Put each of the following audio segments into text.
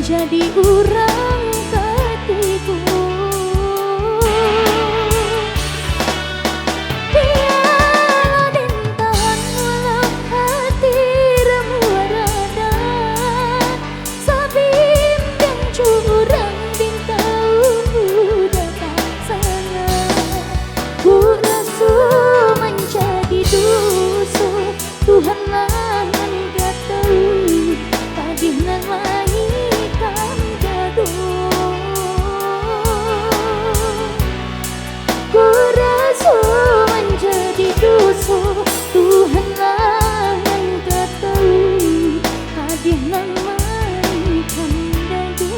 menjadi urang ketiku. Biarlah dintahan walau hati remuarada, sabimbing curang bintau datang sana. Ku rasu menjadi dusu, Tuhanlah enggak tahu tadih nan laikan gaduh. Ku rasu menjadi dusu, Tuhanlah enggak tahu tadih nan laikan gaduh.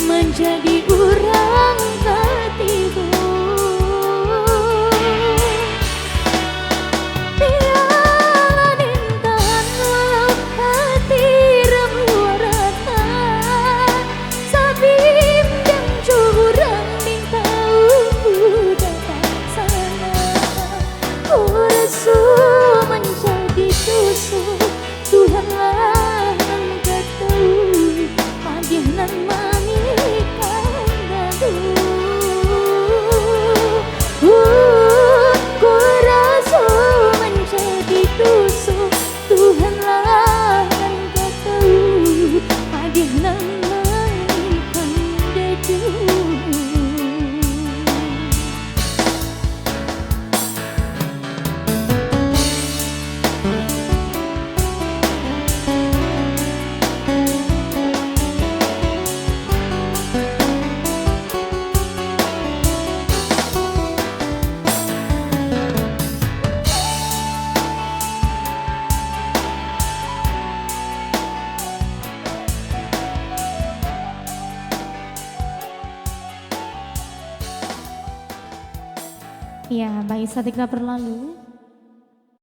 Menjadi urang ketiku. Biarlah dintahan walau hati remuarada, sabimbing curang bintau datang sana. Ku rasu menjadi dusu, Tuhanlah enggak tahu padih nan Tuhanlah enggak tahu padih nan laikan gaduh. Ya, baik, saatnya kita berlalu.